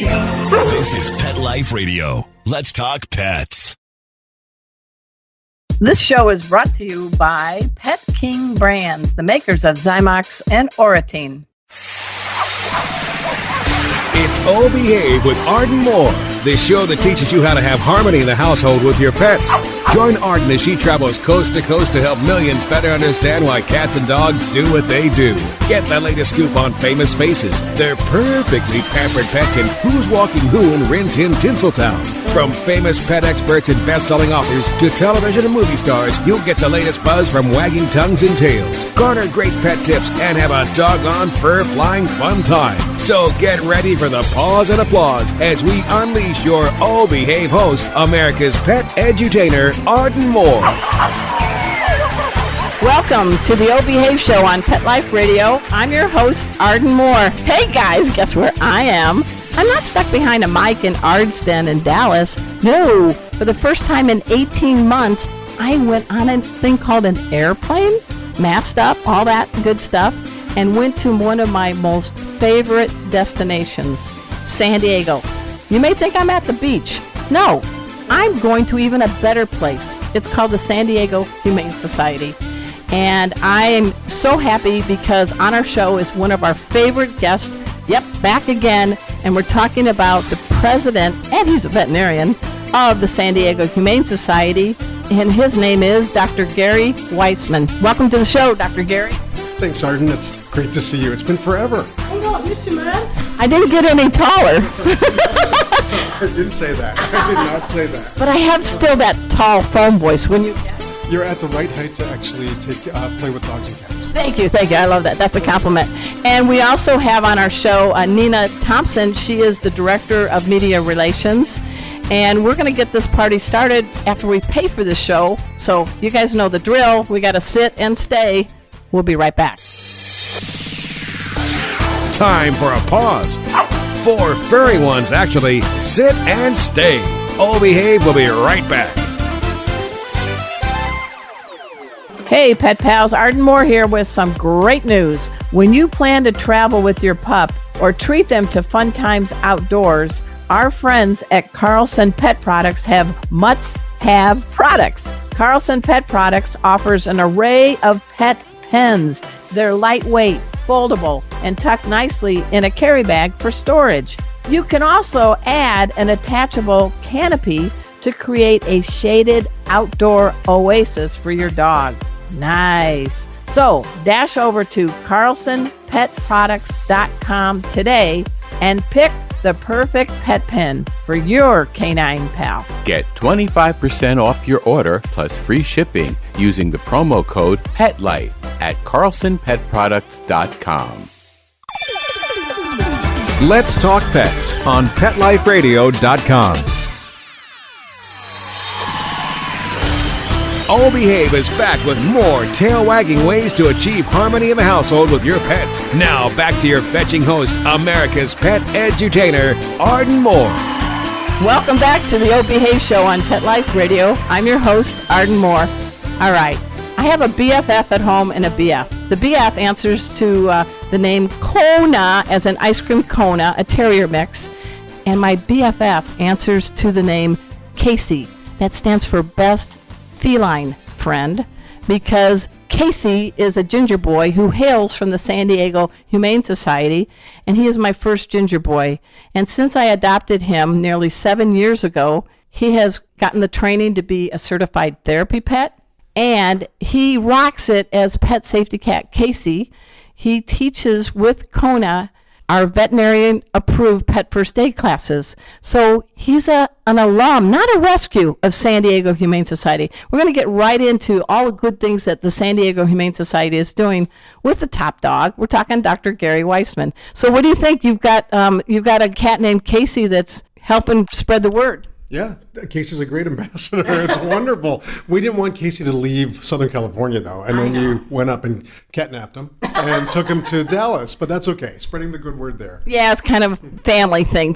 This is Pet Life Radio. Let's talk pets. This show is brought to you by Pet King Brands, the makers of Zymox and Oratine. It's Oh Behave with Arden Moore, the show that teaches you how to have harmony in the household with your pets. Join Arden as she travels coast to coast to help millions better understand why cats and dogs do what they do. Get the latest scoop on famous faces, their perfectly pampered pets, and who's walking who in Rin Tin Tinseltown. From famous pet experts and best-selling authors to television and movie stars, you'll get the latest buzz from wagging tongues and tails. Garner great pet tips and have a doggone fur-flying fun time. So get ready for the pause and applause as we unleash your Oh Behave host, America's pet edutainer, Arden Moore. Welcome to the Oh Behave Show on Pet Life Radio. I'm your host, Arden Moore. Hey guys, guess where I am? I'm not stuck behind a mic in Ardston in Dallas. No, for the first time in 18 months, I went on a thing called an airplane, masked up, all that good stuff, and went to one of my most favorite destinations, San Diego. You may think I'm at the beach. No, I'm going to even a better place. It's called the San Diego Humane Society. And I am so happy because on our show is one of our favorite guests. Yep, back again. And we're talking about the president, and he's a veterinarian, of the San Diego Humane Society. And his name is Dr. Gary Weitzman. Welcome to the show, Dr. Gary. Thanks, Arden. It's great to see you. It's been forever. I know, I miss you, man. I didn't get any taller. I didn't say that. I did not say that. But I have still that tall phone voice when you... You're at the right height to actually play with dogs and cats. Thank you. I love that. That's a compliment. And we also have on our show Nina Thompson. She is the Director of Media Relations. And we're going to get this party started after we pay for the show. So you guys know the drill. We got to sit and stay. We'll be right back. Time for a pause. 4 furry ones, actually. Sit and stay. Oh Behave will be right back. Hey, Pet Pals, Arden Moore here with some great news. When you plan to travel with your pup or treat them to fun times outdoors, our friends at Carlson Pet Products have must-have products. Carlson Pet Products offers an array of pet pens. They're lightweight, foldable, and tucked nicely in a carry bag for storage. You can also add an attachable canopy to create a shaded outdoor oasis for your dog. Nice. So dash over to carlsonpetproducts.com today and pick the perfect pet pen for your canine pal. Get 25% off your order plus free shipping using the promo code PETLIFE at carlsonpetproducts.com. Let's talk pets on PetLifeRadio.com. Oh Behave is back with more tail-wagging ways to achieve harmony in the household with your pets. Now back to your fetching host, America's pet edutainer, Arden Moore. Welcome back to the Oh Behave Show on Pet Life Radio. I'm your host, Arden Moore. All right, I have a BFF at home and a BF. The BF answers to the name Kona, as an ice cream Kona, a terrier mix. And my BFF answers to the name Casey. That stands for Best Feline Friend, because Casey is a ginger boy who hails from the San Diego Humane Society, and he is my first ginger boy. And since I adopted him nearly 7 years ago, he has gotten the training to be a certified therapy pet, and he rocks it as pet safety cat Casey. He teaches with Kona our veterinarian-approved pet first aid classes. So he's an alum, not a rescue, of San Diego Humane Society. We're going to get right into all the good things that the San Diego Humane Society is doing with the top dog. We're talking Dr. Gary Weitzman. So what do you think? You've got a cat named Casey that's helping spread the word. Yeah, Casey's a great ambassador. It's wonderful. We didn't want Casey to leave Southern California, though. And then you went up and catnapped him and took him to Dallas. But that's okay. Spreading the good word there. Yeah, it's kind of family thing.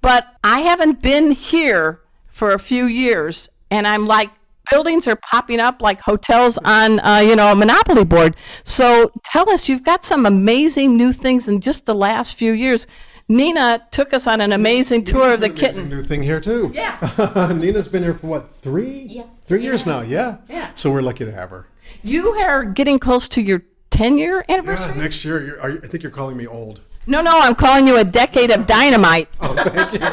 But I haven't been here for a few years. And I'm like, buildings are popping up like hotels on, a Monopoly board. So tell us, you've got some amazing new things in just the last few years. Nina took us on an amazing tour of the Amazing kitten. new thing here too. Yeah. Nina's been here for what, 3? Yeah. 3 years now, yeah. Yeah. So we're lucky to have her. You are getting close to your 10-year Yeah, anniversary? next year, I think you're calling me old. No, I'm calling you a decade of dynamite. Oh, thank you.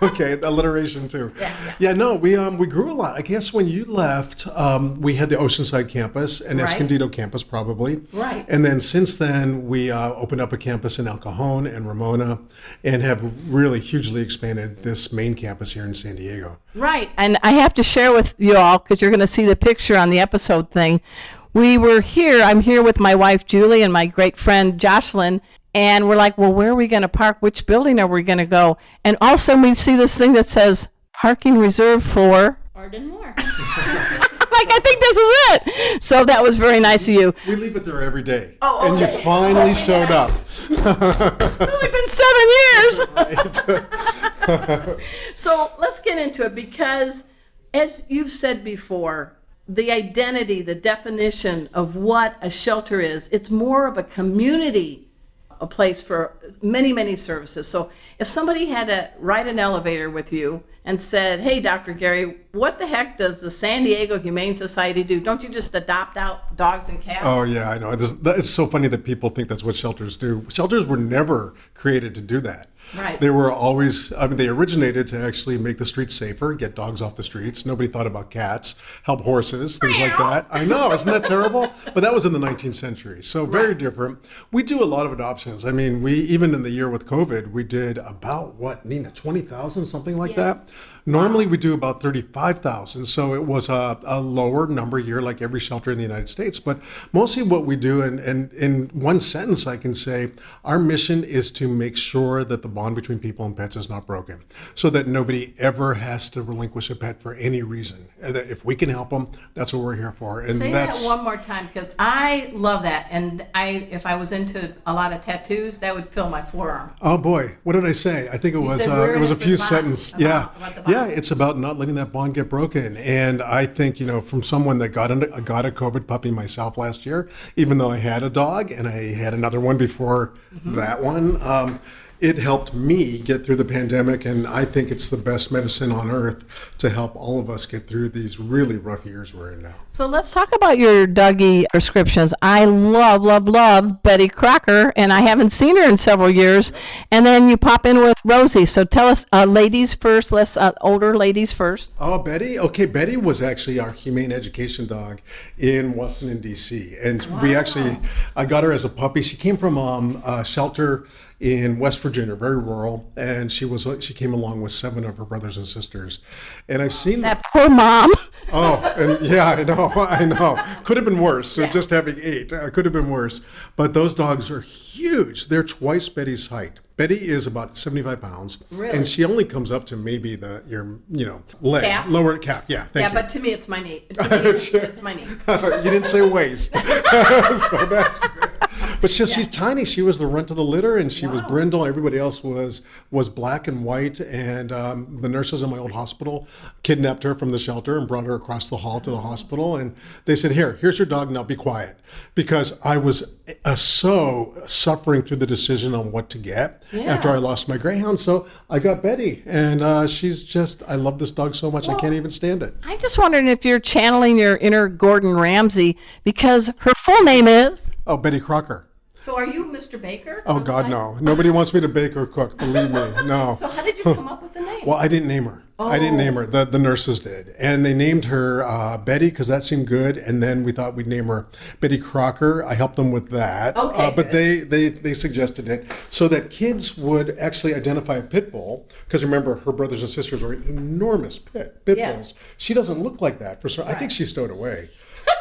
Okay, alliteration too. Yeah, no, we grew a lot. I guess when you left, we had the Oceanside campus and Right. Escondido campus probably. Right. And then since then, we opened up a campus in El Cajon and Ramona and have really hugely expanded this main campus here in San Diego. Right. And I have to share with you all, because you're going to see the picture on the episode thing. We were here. I'm here with my wife, Julie, and my great friend, Jocelyn. And we're like, well, where are we going to park? Which building are we going to go? And all of a sudden we see this thing that says parking reserved for. Arden Moore. Like, I think this is it. So that was very nice of you. We leave it there every day. Oh, And you okay. finally showed up. It's only been 7 years. So let's get into it, because as you've said before, the identity, the definition of what a shelter is, it's more of a community, a place for many, many services. So if somebody had to ride an elevator with you and said, hey, Dr. Gary, what the heck does the San Diego Humane Society do? Don't you just adopt out dogs and cats? Oh, yeah, I know. It's so funny that people think that's what shelters do. Shelters were never created to do that. Right. They were always, they originated to actually make the streets safer, get dogs off the streets. Nobody thought about cats, help horses, things like that. I know, isn't that terrible? But that was in the 19th century, so very different. We do a lot of adoptions. Even in the year with COVID, we did about, what, Nina, 20,000, something like that? Normally we do about 35,000, so it was a lower number year like every shelter in the United States. But mostly what we do, and in one sentence I can say, our mission is to make sure that the bond between people and pets is not broken, so that nobody ever has to relinquish a pet for any reason. And that if we can help them, that's what we're here for. And Say that one more time, because I love that. And if I was into a lot of tattoos, that would fill my forearm. Oh boy, what did I say? I think it was said we're it was a at the few bond, sentences. about the bond. Yeah, it's about not letting that bond get broken. And I think, from someone that got a COVID puppy myself last year, even though I had a dog and I had another one before that one, it helped me get through the pandemic, and I think it's the best medicine on earth to help all of us get through these really rough years we're in now. So let's talk about your doggy prescriptions. I love Betty Crocker, and I haven't seen her in several years. And then you pop in with Rosie. So tell us, ladies first. Let's older ladies first. Oh, Betty? Okay, Betty was actually our humane education dog in Washington, D.C. And I got her as a puppy. She came from a shelter in West Virginia, very rural, and she came along with 7 of her brothers and sisters. And I've seen That poor mom. Oh, and yeah, I know. Could have been worse. So just having 8 could have been worse. But those dogs are huge. They're twice Betty's height. Betty is about 75 pounds, Really? and she only comes up to maybe your leg, Calf? lower calf. Yeah, thank you. But to me, it's my knee. It's my knee. You didn't say waist, so that's good. But she's tiny. She was the runt of the litter, and she was brindle. Everybody else was black and white. And the nurses in my old hospital kidnapped her from the shelter and brought her across the hall to the hospital. And they said, here's your dog. Now be quiet, because I was so suffering through the decision on what to get after I lost my greyhound. So I got Betty, and I love this dog so much I can't even stand it. I just wondering if you're channeling your inner Gordon Ramsay, because her full name is. Oh, Betty Crocker. So are you Mr. Baker? Oh, God, no. Nobody wants me to bake or cook, believe me. No. So how did you come up with the name? Well, I didn't name her. I didn't name her. The nurses did. And they named her Betty because that seemed good. And then we thought we'd name her Betty Crocker. I helped them with that. Okay, but they suggested it so that kids would actually identify a pit bull. Because remember, her brothers and sisters are enormous pit bulls. She doesn't look like that. I think she's stowed away.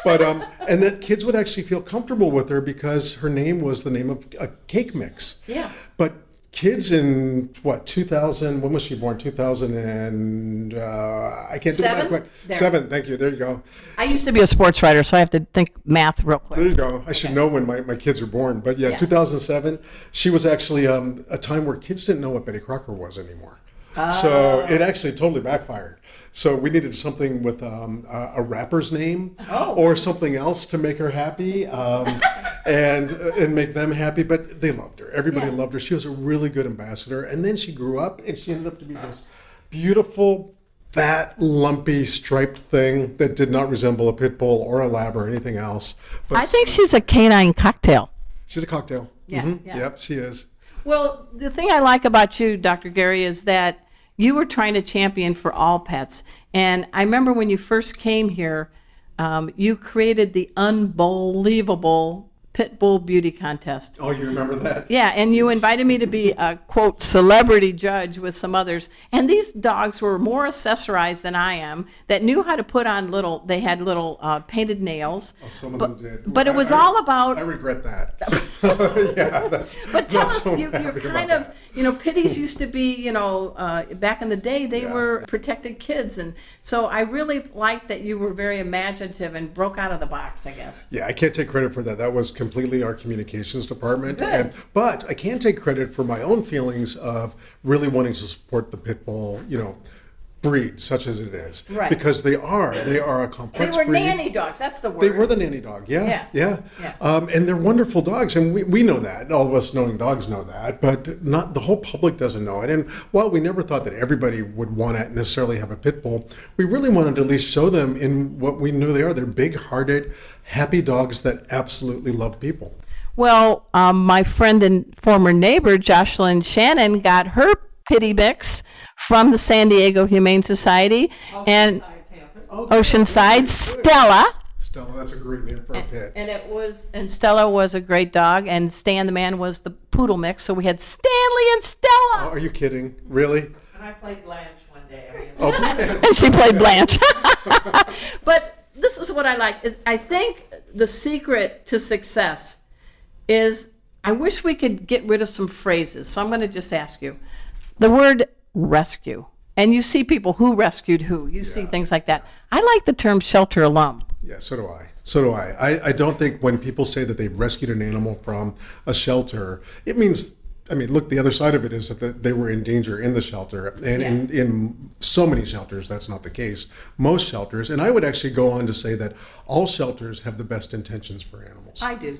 But and that kids would actually feel comfortable with her because her name was the name of a cake mix. Yeah. But kids in 2000, when was she born? 2000 and I can't do it that quick. 7. Thank you. There you go. I used to be a sports writer, so I have to think math real quick. There you go. I should know when my kids are born. But yeah, 2007, she was actually a time where kids didn't know what Betty Crocker was anymore. So it actually totally backfired. So we needed something with a rapper's name or something else to make her happy and make them happy. But they loved her. Everybody loved her. She was a really good ambassador. And then she grew up and she ended up to be this beautiful, fat, lumpy, striped thing that did not resemble a pit bull or a lab or anything else. But I think she's a canine cocktail. she's a cocktail. Yeah. Yep, she is. Well, the thing I like about you, Dr. Gary, is that you were trying to champion for all pets. And I remember when you first came here, you created the unbelievable Pit Bull Beauty Contest. Oh, you remember that? Yeah, and you invited me to be a, quote, celebrity judge with some others. And these dogs were more accessorized than I am, that knew how to put on they had little painted nails. Oh, some of them did. But it was all about... I regret that. Yeah, that's... But tell us, so you're happy kind about of, that. pitties used to be, back in the day, they were protected kids. And so I really liked that you were very imaginative and broke out of the box, I guess. Yeah, I can't take credit for that. That was completely our communications department. Good. But I can take credit for my own feelings of really wanting to support the pit bull, breed, such as it is. Right. Because they are a They complex were breed. nanny dogs, that's the word. They were the nanny dog, yeah. Yeah. And they're wonderful dogs, and we know that. All of us knowing dogs know that, but not the whole public doesn't know it. And while we never thought that everybody would want to necessarily have a pit bull, we really wanted to at least show them in what we knew they are. They're big-hearted, happy dogs that absolutely love people. Well, my friend and former neighbor, Jocelyn Shannon, got her pitty mix from the San Diego Humane Society and Oceanside, Stella. Stella, that's a great name for a pit. And Stella was a great dog, and Stan the man was the poodle mix, so we had Stanley and Stella. Oh, are you kidding? Really? And I played Blanche one day. And she played Blanche. But this is what I like. I think the secret to success is, I wish we could get rid of some phrases. So I'm going to just ask you. The word rescue. And you see people who rescued who. You see things like that. I like the term shelter alum. Yeah, so do I. So do I. I don't think when people say that they've rescued an animal from a shelter, it means, look, the other side of it is that they were in danger in the shelter. And in so many shelters, that's not the case. Most shelters, and I would actually go on to say that all shelters have the best intentions for animals. I do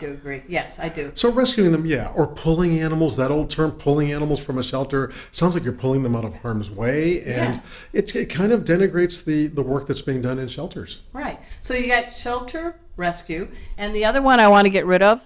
agree. Yes, I do. So rescuing them, or pulling animals, that old term, pulling animals from a shelter, sounds like you're pulling them out of harm's way. And it kind of denigrates the work that's being done in shelters. Right. So you got shelter, rescue, and the other one I want to get rid of,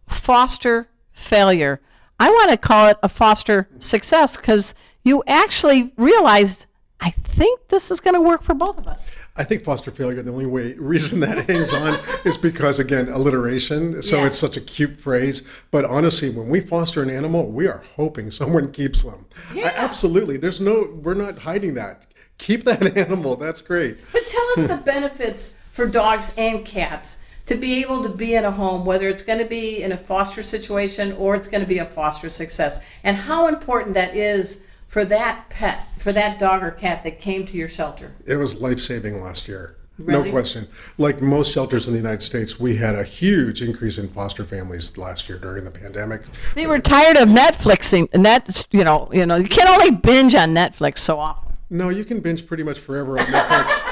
foster failure. I want to call it a foster success because you actually realized, I think this is going to work for both of us. I think foster failure, the only reason that hangs on is because, again, alliteration. So it's such a cute phrase. But honestly, when we foster an animal, we are hoping someone keeps them. Yeah. Absolutely. We're not hiding that. Keep that animal. That's great. But tell us the benefits for dogs and cats to be able to be in a home, whether it's going to be in a foster situation or it's going to be a foster success, and how important that is for that pet, for that dog or cat that came to your shelter. It was life-saving last year. Really? No question. Like most shelters in the United States, we had a huge increase in foster families last year during the pandemic. They were tired of Netflixing, and that's, you can't only binge on Netflix so often. No, you can binge pretty much forever on Netflix.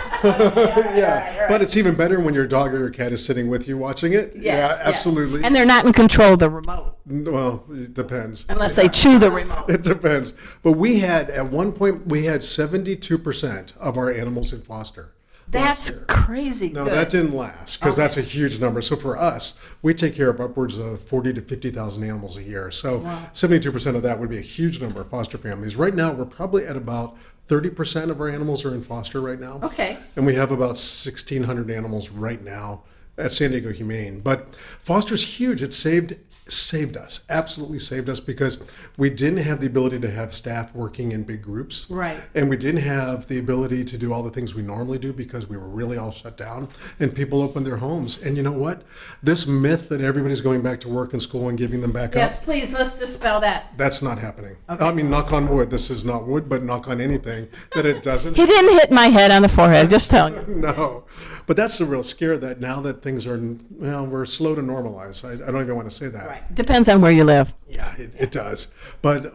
Yeah, but it's even better when your dog or your cat is sitting with you watching it. Yes, yeah, absolutely. And they're not in control of the remote. Well, it depends. Unless they chew the remote. It depends. But at one point, we had 72% of our animals in foster. That's crazy. No, good. that didn't last because that's a huge number. So for us, we take care of upwards of 40 to 50,000 animals a year. So 72% of that would be a huge number of foster families. Right now, we're probably at about 30% of our animals are in foster right now. Okay. And we have about 1,600 animals right now at San Diego Humane. But foster's huge. It saved us, absolutely saved us, because we didn't have the ability to have staff working in big groups. Right. And we didn't have the ability to do all the things we normally do because we were really all shut down and people opened their homes. And you know what? This myth that everybody's going back to work and school and giving them back Yes, up. please, let's dispel that. That's not happening. Okay. I mean, knock on wood. This is not wood, but knock on anything that it doesn't. He didn't hit my head on the forehead, just telling you. No, but that's the real scare, that now that things are, we're slow to normalize. I don't even want to say that. Right. Right. Depends on where you live. Yeah, it does. But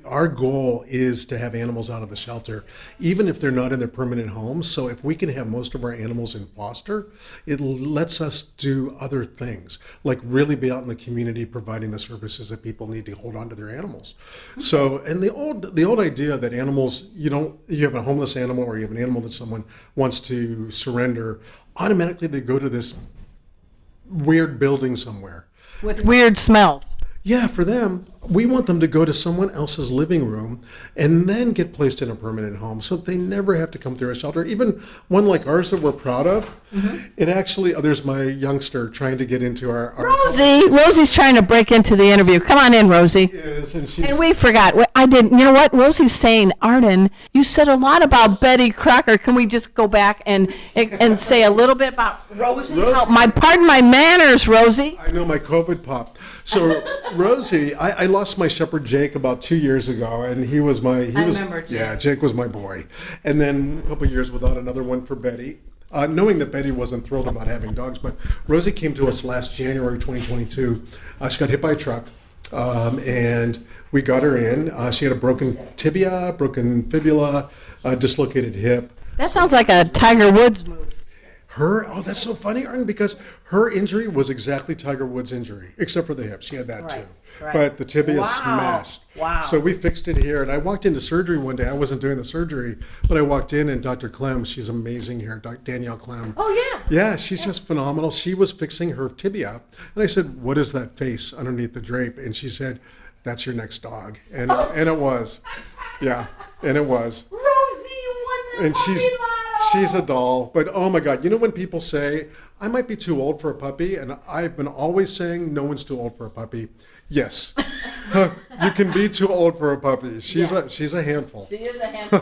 our goal is to have animals out of the shelter, even if they're not in their permanent homes. So if we can have most of our animals in foster, it lets us do other things, like really be out in the community providing the services that people need to hold on to their animals. So, and the old idea that animals, you have a homeless animal or you have an animal that someone wants to surrender, automatically they go to this weird building somewhere. With weird smells. Yeah, for them, we want them to go to someone else's living room and then get placed in a permanent home so they never have to come through a shelter. Even one like ours that we're proud of, it actually, there's my youngster trying to get into our Rosie's trying to break into the interview. Come on in, Rosie. Yes, And we forgot. I didn't. You know what? Rosie's saying, Arden, you said a lot about Betty Crocker. Can we just go back and say a little bit about Rosie? Pardon my manners, Rosie. I know my COVID popped. So Rosie, I lost my shepherd Jake about 2 years ago, and he was remember Jake. Yeah, Jake was my boy. And then a couple of years without another one for Betty. Knowing that Betty wasn't thrilled about having dogs, but Rosie came to us last January 2022. She got hit by a truck, and we got her in. She had a broken tibia, broken fibula, dislocated hip. That sounds like a Tiger Woods move. That's so funny, Arden, because her injury was exactly Tiger Woods' injury, except for the hip. She had that too. Right. But the tibia smashed. Wow. So we fixed it here. And I walked into surgery one day. I wasn't doing the surgery, but I walked in and Dr. Clem, she's amazing here, Danielle Clem. Oh, yeah. Yeah, she's just phenomenal. She was fixing her tibia. And I said, what is that face underneath the drape? And she said, that's your next dog. And it was. Yeah, and it was. Rosie, you won the And she's a doll. But oh my God, when people say, I might be too old for a puppy, and I've been always saying no one's too old for a puppy. Yes, you can be too old for a puppy. She's a handful. She is a handful.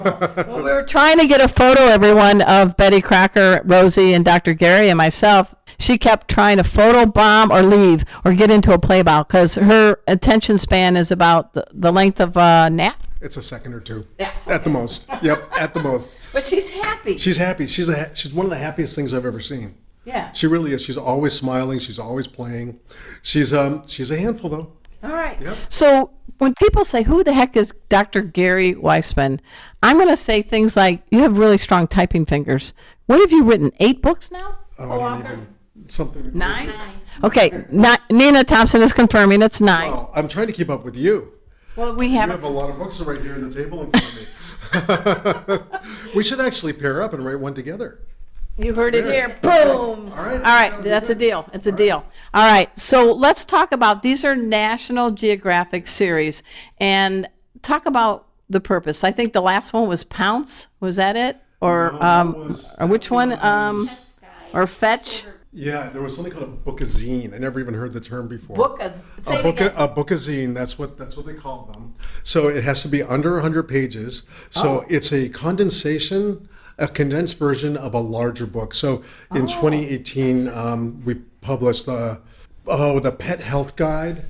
Well, we were trying to get a photo, everyone, of Betty Crocker, Rosie, and Dr. Gary and myself. She kept trying to photo bomb or leave or get into a playbout because her attention span is about the length of a nap. It's a second or two. Yeah. At the most. Yep, at the most. But she's happy. She's happy. She's one of the happiest things I've ever seen. Yeah. She really is. She's always smiling. She's always playing. She's a handful, though. All right. Yep. So when people say, who the heck is Dr. Gary Weitzman? I'm going to say things like, you have really strong typing fingers. What have you written? 8 books now? I don't even, something. 9? Okay. Nina Thompson is confirming it's 9. Well, I'm trying to keep up with you. Well, we You have have a lot of books right here on the table in front of me. We should actually pair up and write one together. You heard it here. Boom. All right. All right. That's a deal. It's a deal. All right. So let's talk about, these are National Geographic series, and talk about the purpose. I think the last one was Pounce. Was that it? Or or which one? Or Fetch? Yeah, there was something called a bookazine. I never even heard the term before. Say it again. A bookazine. That's what they call them. So it has to be under 100 pages. So it's a condensed version of a larger book. So in 2018, we published the Pet Health Guide.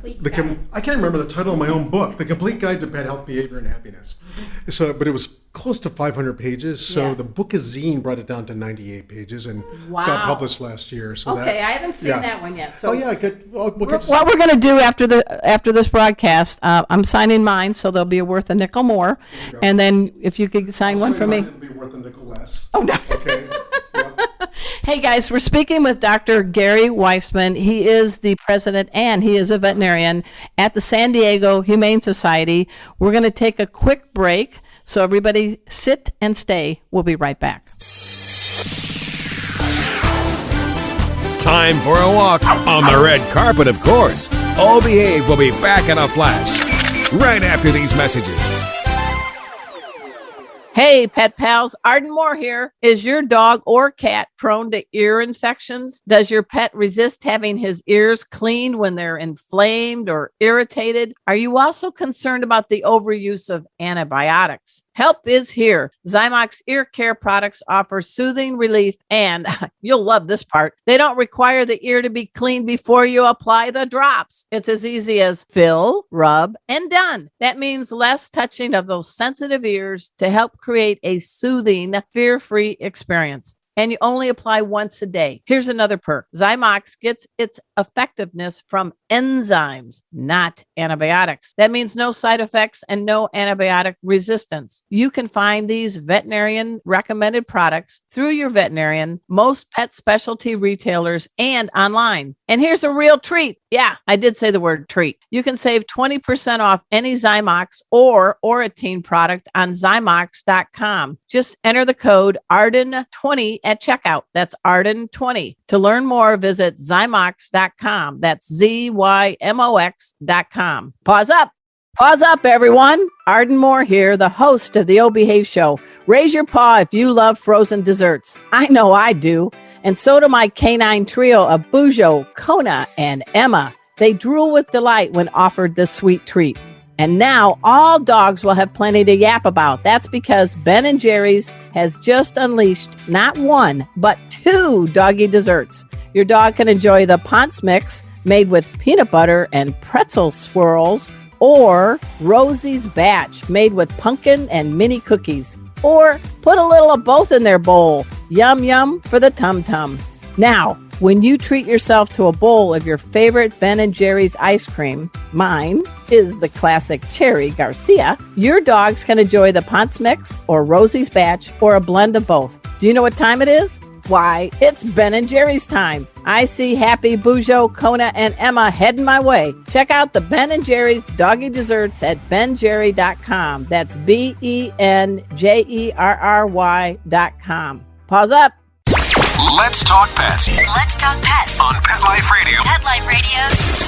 I can't remember the title of my own book, The Complete Guide to Pet Health Behavior and Happiness. So, but it was close to 500 pages. So the bookazine brought it down to 98 pages and got published last year. So Okay, I haven't seen that one yet. So we'll what we're going to do after this broadcast, I'm signing mine, so they'll be worth a nickel more. And then if you could sign one for me. It'll be worth a nickel less. Oh, no. Okay. Hey guys, we're speaking with Dr. Gary Weitzman. He is the president and he is a veterinarian at the San Diego Humane Society. We're going to take a quick break, so everybody sit and stay. We'll be right back. Time for a walk on the red carpet, of course. All Behave will be back in a flash right after these messages. Hey, pet pals, Arden Moore here. Is your dog or cat prone to ear infections? Does your pet resist having his ears cleaned when they're inflamed or irritated? Are you also concerned about the overuse of antibiotics? Help is here. Zymox ear care products offer soothing relief, and you'll love this part. They don't require the ear to be cleaned before you apply the drops. It's as easy as fill, rub, and done. That means less touching of those sensitive ears to help create a soothing, fear-free experience. and you only apply once a day. Here's another perk. Zymox gets its effectiveness from enzymes, not antibiotics. That means no side effects and no antibiotic resistance. You can find these veterinarian recommended products through your veterinarian, most pet specialty retailers, and online. And here's a real treat. Yeah, I did say the word treat. You can save 20% off any Zymox or Oratine product on Zymox.com. Just enter the code Arden20 at checkout. That's Arden20. To learn more, visit Zymox.com. That's ZYMOX.com. Pause up, everyone. Arden Moore here, the host of the O Behave Show. Raise your paw if you love frozen desserts. I know I do. And so do my canine trio of Bujo, Kona, and Emma. They drool with delight when offered this sweet treat. And now all dogs will have plenty to yap about. That's because Ben & Jerry's has just unleashed not one, but 2 doggy desserts. Your dog can enjoy the Ponce Mix made with peanut butter and pretzel swirls, or Rosie's Batch made with pumpkin and mini cookies. Or put a little of both in their bowl. Yum, yum for the tum-tum. Now, when you treat yourself to a bowl of your favorite Ben & Jerry's ice cream, mine is the classic Cherry Garcia, your dogs can enjoy the Ponce Mix or Rosie's Batch or a blend of both. Do you know what time it is? Why, it's Ben & Jerry's time. I see happy Bujo, Kona, and Emma heading my way. Check out the Ben & Jerry's doggy desserts at benjerry.com. That's BenJerry.com. Pause up. Let's talk pets Let's talk pets on Pet Life Radio. Pet Life Radio.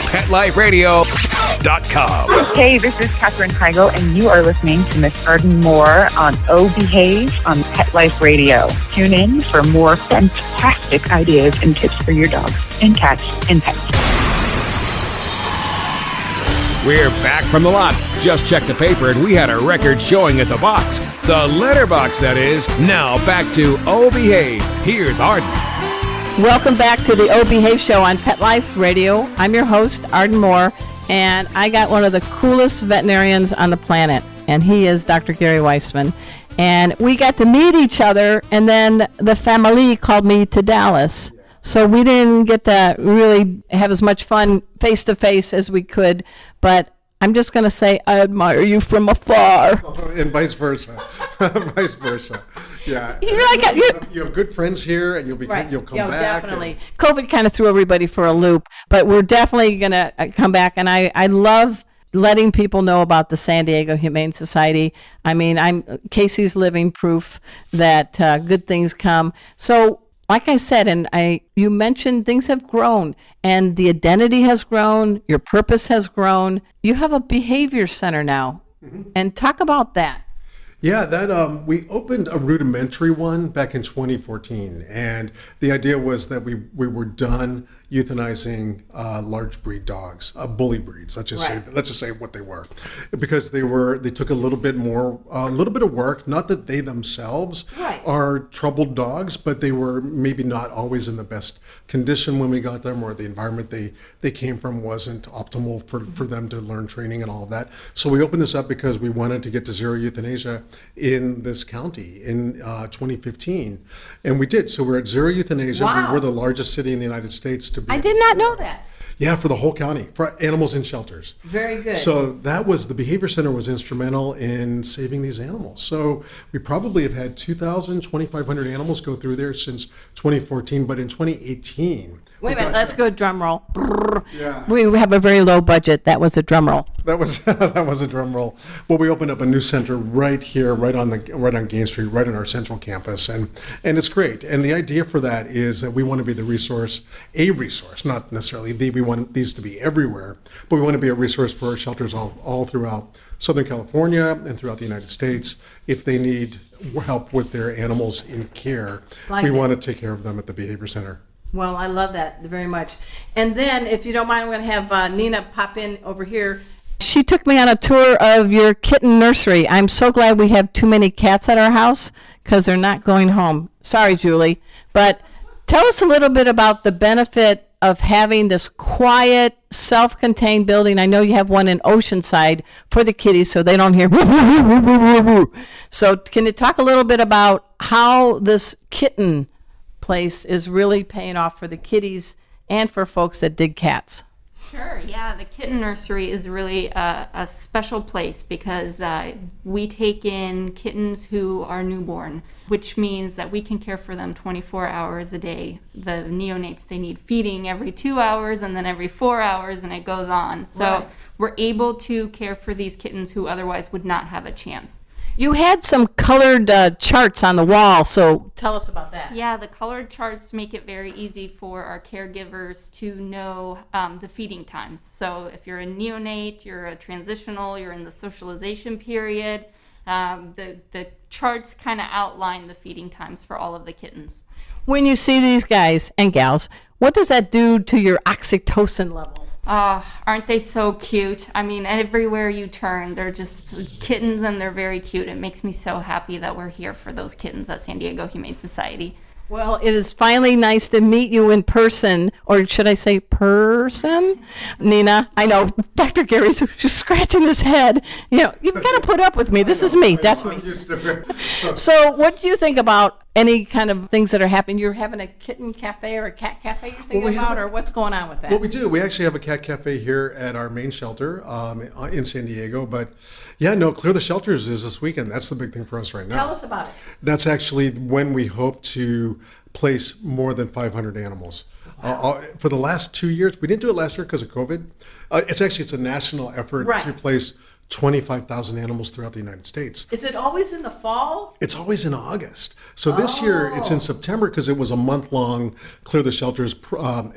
PetLifeRadio.com. Hey, this is Katherine Heigl, and you are listening to Miss Arden Moore on O Behave on Pet Life Radio. Tune in for more fantastic ideas and tips for your dogs and cats and pets. We're back from the lot. Just checked the paper and we had a record showing at the box. The letterbox, that is. Now back to O Behave. Here's Arden. Welcome back to the O Behave Show on Pet Life Radio. I'm your host, Arden Moore, and I got one of the coolest veterinarians on the planet, and he is Dr. Gary Weitzman. And we got to meet each other, and then the family called me to Dallas. So we didn't get to really have as much fun face-to-face as we could, but I'm just going to say I admire you from afar. And vice versa. Vice versa. Yeah. You have good friends here, and you'll come back. Definitely. COVID kind of threw everybody for a loop, but we're definitely going to come back. And I love letting people know about the San Diego Humane Society. I mean, Casey's living proof that good things come. So, like I said, and you mentioned things have grown, and the identity has grown, your purpose has grown. You have a behavior center now, and talk about that. Yeah, that we opened a rudimentary one back in 2014, and the idea was that we were done euthanizing large breed dogs, bully breeds. Let's just say what they were, because they took a little bit of work. Not that they themselves are troubled dogs, but they were maybe not always in the best condition when we got them, or the environment they came from wasn't optimal for them to learn training and all of that. So we opened this up because we wanted to get to zero euthanasia in this county in 2015, and we did. So we're at zero euthanasia. Wow. We're the largest city in the United States to be. I did not know that. Yeah, for the whole county, for animals in shelters. Very good. So the behavior center was instrumental in saving these animals. So we probably have had 2,000, 2,500 animals go through there since 2014, but in 2018. Wait a minute, let's go drum roll. Yeah. We have a very low budget. That was a drum roll. That was a drum roll. Well, we opened up a new center right here, right on Gain Street, right on our central campus, and it's great. And the idea for that is that we want to be a resource, not necessarily we want these to be everywhere, but we want to be a resource for our shelters all throughout Southern California and throughout the United States. If they need help with their animals in care, we want to take care of them at the behavior center. Well, I love that very much. And then, if you don't mind, I'm going to have Nina pop in over here. She took me on a tour of your kitten nursery. I'm so glad we have too many cats at our house because they're not going home. Sorry, Julie. But tell us a little bit about the benefit of having this quiet, self-contained building. I know you have one in Oceanside for the kitties so they don't hear woo, woo, woo, woo, woo, woo. So can you talk a little bit about how this kitten place is really paying off for the kitties and for folks that dig cats. Sure, yeah. The kitten nursery is really a special place because we take in kittens who are newborn, which means that we can care for them 24 hours a day. The neonates, they need feeding every 2 hours and then every 4 hours, and it goes on. So Right. we're able to care for these kittens who otherwise would not have a chance. You had some colored charts on the wall, so tell us about that. Yeah, the colored charts make it very easy for our caregivers to know the feeding times. So if you're a neonate, you're a transitional, you're in the socialization period, the charts kind of outline the feeding times for all of the kittens. When you see these guys and gals, what does that do to your oxytocin level? Aren't they so cute? I mean, everywhere you turn, they're just kittens and they're very cute. It makes me so happy that we're here for those kittens at San Diego Humane Society. Well, it is finally nice to meet you in person, or should I say person? Nina, I know Dr. Gary's just scratching his head. You know, you've got to put up with me. This is me. That's me. I'm used to it. So what do you think about any kind of things that are happening? You're having a kitten cafe or a cat cafe you're thinking we have about, or what's going on with that? Well, we do. We actually have a cat cafe here at our main shelter in San Diego. But yeah, no, Clear the Shelters is this weekend. That's the big thing for us right now. Tell us about it. That's actually when we hope to place more than 500 animals. For the last 2 years, we didn't do it last year because of COVID. It's a national effort Right. to place 25,000 animals throughout the United States. Is it always in the fall? It's always in August. So this year it's in September because it was a month-long Clear the Shelters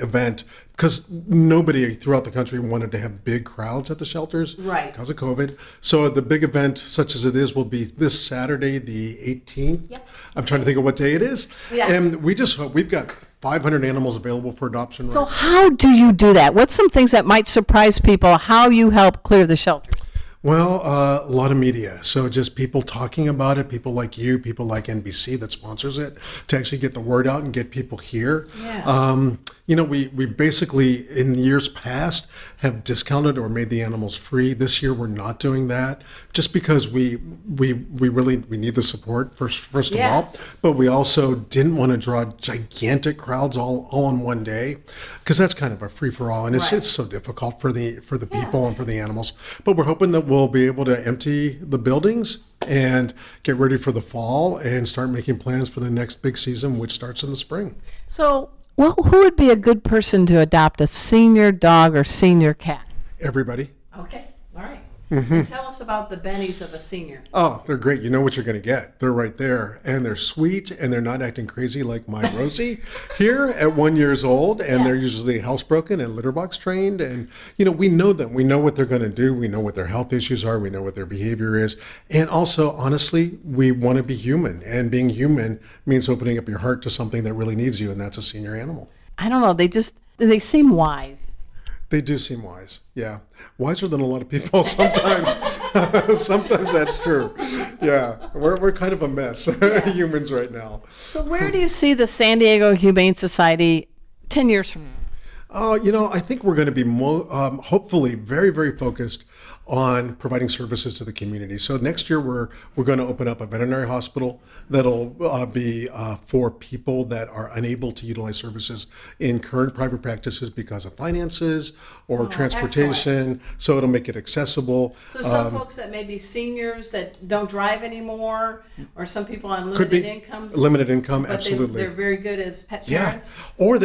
event because nobody throughout the country wanted to have big crowds at the shelters Right. because of COVID. So the big event, such as it is, will be this Saturday, the 18th. Yep. I'm trying to think of what day it is. Yeah. And we've got 500 animals available for adoption. So right how do you do that? What's some things that might surprise people, how you help clear the shelters? Well, a lot of media. So just people talking about it, people like you, people like NBC that sponsors it, to actually get the word out and get people here. Yeah. We basically, in years past, have discounted or made the animals free. This year, we're not doing that, just because we really need the support first of Yeah. all. But we also didn't want to draw gigantic crowds all in one day, because that's kind of a free for all, and Right. it's so difficult for the people and for the animals. But we're hoping that we'll be able to empty the buildings and get ready for the fall and start making plans for the next big season, which starts in the spring. So, well, who would be a good person to adopt a senior dog or senior cat? Everybody. Okay, all right. And tell us about the bennies of a senior. Oh, they're great. You know what you're going to get. They're right there. And they're sweet, and they're not acting crazy like my Rosie here at 1 year old. And they're usually housebroken and litter box trained. And, we know them. We know what they're going to do. We know what their health issues are. We know what their behavior is. And also, honestly, we want to be human. And being human means opening up your heart to something that really needs you, and that's a senior animal. I don't know, they seem wise. They do seem wise. Yeah. Wiser than a lot of people sometimes. Sometimes that's true. Yeah. We're kind of a mess, humans right now. So where do you see the San Diego Humane Society 10 years from now? I think we're going to be hopefully very, very focused on providing services to the community. So next year we're going to open up a veterinary hospital that'll be for people that are unable to utilize services in current private practices because of finances or transportation. So it'll make it accessible. So some folks that may be seniors that don't drive anymore, or some people on Could limited be incomes. limited income, but absolutely. They're very good as pet Yeah, parents.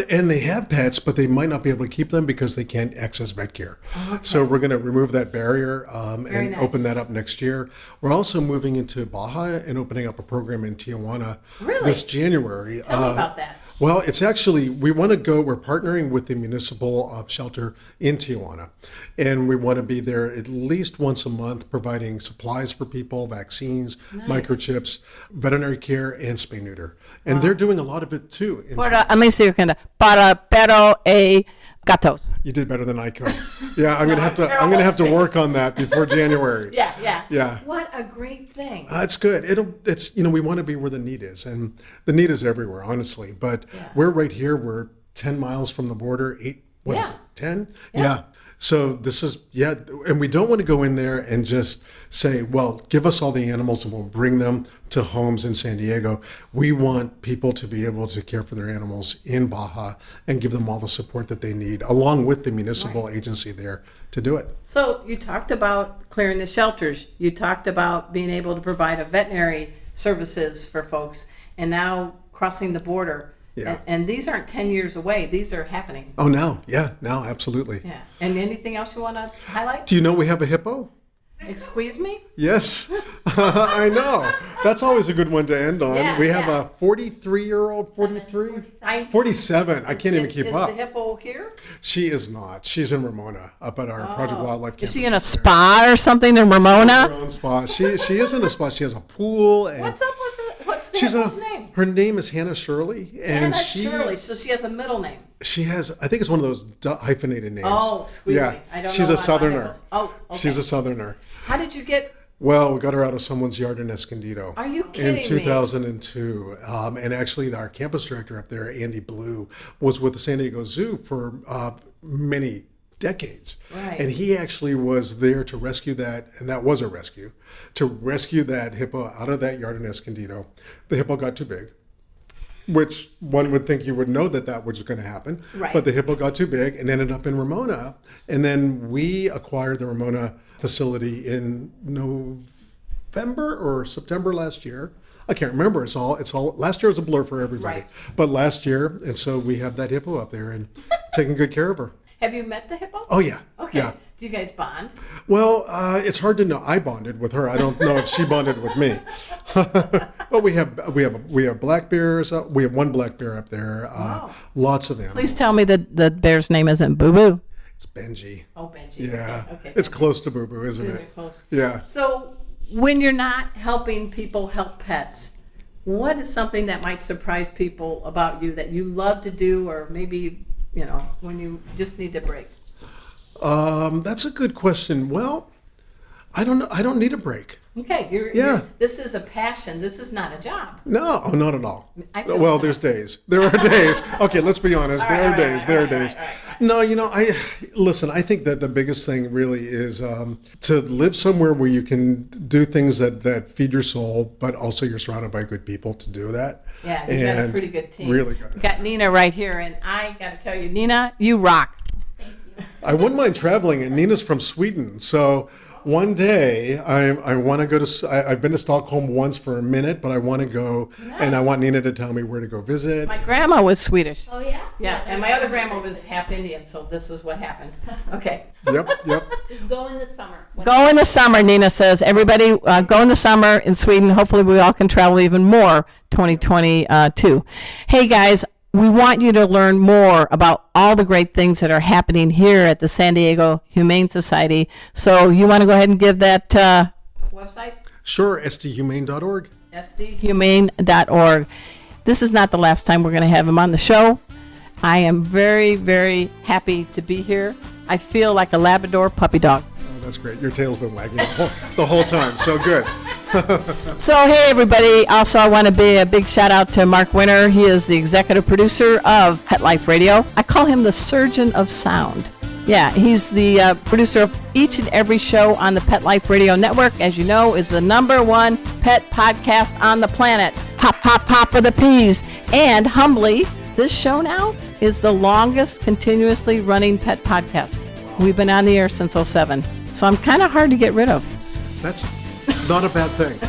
and they have pets, but they might not be able to keep them because they can't access vet care. So we're going to remove that barrier and nice. open that up next year. We're also moving into Baja and opening up a program in Tijuana this January. Tell me about that. Well, it's actually, we're partnering with the municipal shelter in Tijuana. And we want to be there at least once a month, providing supplies for people, vaccines, microchips, veterinary care, and spay neuter. And they're doing a lot of it too. Let me see your kind of para perro e gatos. You did better than I could. Yeah, I'm gonna have to work on that before January. Yeah. What a great thing. It's good. We want to be where the need is, and the need is everywhere, honestly. But we're right here. We're 10 miles from the border. 10? Yeah. So this is, and we don't want to go in there and just say, well, give us all the animals and we'll bring them to homes in San Diego. We want people to be able to care for their animals in Baja and give them all the support that they need, along with the municipal agency there to do it. So you talked about clearing the shelters. You talked about being able to provide a veterinary services for folks, and now crossing the border. Yeah. And these aren't 10 years away. These are happening. Oh, now, absolutely. Yeah. And anything else you want to highlight? Do you know we have a hippo? Excuse me? Yes, I know. That's always a good one to end on. Yeah, we have yeah. a 43-year-old, 47. I can't even keep up. Is the hippo here? She is not. She's in Ramona, up at our Project Wildlife campus. Is she in a spa or something in Ramona? Her own spa. She is in a spa. She has a pool. And What's up with it? What's the hippo's name? Her name is Hannah Shirley. And Shirley. So she has a middle name. She has, I think it's one of those hyphenated names. Oh, excuse me. I don't know. She's a Southerner. Oh, okay. She's a Southerner. How did you get... Well, we got her out of someone's yard in Escondido. Are you kidding me? In 2002. And actually, our campus director up there, Andy Blue, was with the San Diego Zoo for many decades. Right. And he actually was there to rescue that, and that was a rescue, to rescue that hippo out of that yard in Escondido. The hippo got too big, which one would think you would know that was going to happen. Right. But the hippo got too big and ended up in Ramona. And then we acquired the Ramona facility in November or September last year. I can't remember. It's all last year was a blur for everybody. Right. But last year, and so we have that hippo up there and taking good care of her. Have you met the hippo? Oh yeah. Okay. Yeah. Do you guys bond? Well, it's hard to know. I bonded with her. I don't know if she bonded with me. But we have black bears. We have one black bear up there. Wow. Lots of animals. Please tell me that the bear's name isn't Boo Boo. It's Benji. Oh, Benji. Yeah. Okay. It's close to Boo Boo, isn't it? Close. Yeah. So when you're not helping people help pets, what is something that might surprise people about you that you love to do, or maybe, when you just need a break? That's a good question. Well, I don't know. I don't need a break. Okay. This is a passion. This is not a job. No, not at all. Well, there's days. There are days. Okay, let's be honest. There are days. There are days. No, I think that the biggest thing really is to live somewhere where you can do things that feed your soul, but also you're surrounded by good people to do that. Yeah, you've got a pretty good team. Really good. We've got Nina right here, and I got to tell you, Nina, you rock. I wouldn't mind traveling, and Nina's from Sweden, so one day I want to go to. I've been to Stockholm once for a minute, but I want to go, and I want Nina to tell me where to go visit. My grandma was Swedish. Oh, yeah? Yeah, and my other grandma was half Indian, so this is what happened. Okay. Yep. Just go in the summer. Go in the summer, Nina says. Everybody go in the summer in Sweden. Hopefully we all can travel even more 2022. Hey, guys. We want you to learn more about all the great things that are happening here at the San Diego Humane Society. So you want to go ahead and give that website? Sure, sdhumane.org. sdhumane.org. This is not the last time we're going to have him on the show. I am very, very happy to be here. I feel like a Labrador puppy dog. Oh, that's great. Your tail's been wagging the whole time. So good. So, hey, everybody. Also, I want to be a big shout out to Mark Winter. He is the executive producer of Pet Life Radio. I call him the surgeon of sound. Yeah, he's the producer of each and every show on the Pet Life Radio Network. As you know, is the #1 pet podcast on the planet. Hop, hop, hop with the peas. And humbly, this show now is the longest continuously running pet podcast. We've been on the air since 2007. So I'm kind of hard to get rid of. That's not a bad thing.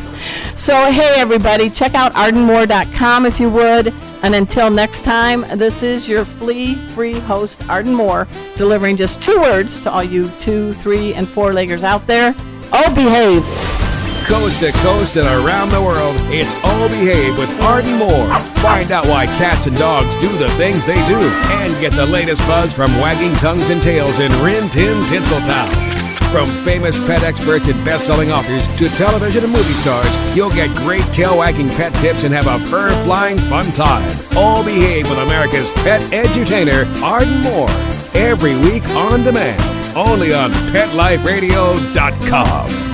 So, hey, everybody, check out ardenmoore.com if you would. And until next time, this is your flea-free host, Arden Moore, delivering just 2 words to all you 2, 3, and 4-leggers out there. Oh, behave. Coast to coast and around the world, it's All Behave with Arden Moore. Find out why cats and dogs do the things they do and get the latest buzz from wagging tongues and tails in Rin Tin Tinseltown. From famous pet experts and best-selling authors to television and movie stars, you'll get great tail-wagging pet tips and have a fur-flying fun time. All Behave with America's pet edutainer, Arden Moore. Every week on demand, only on PetLifeRadio.com.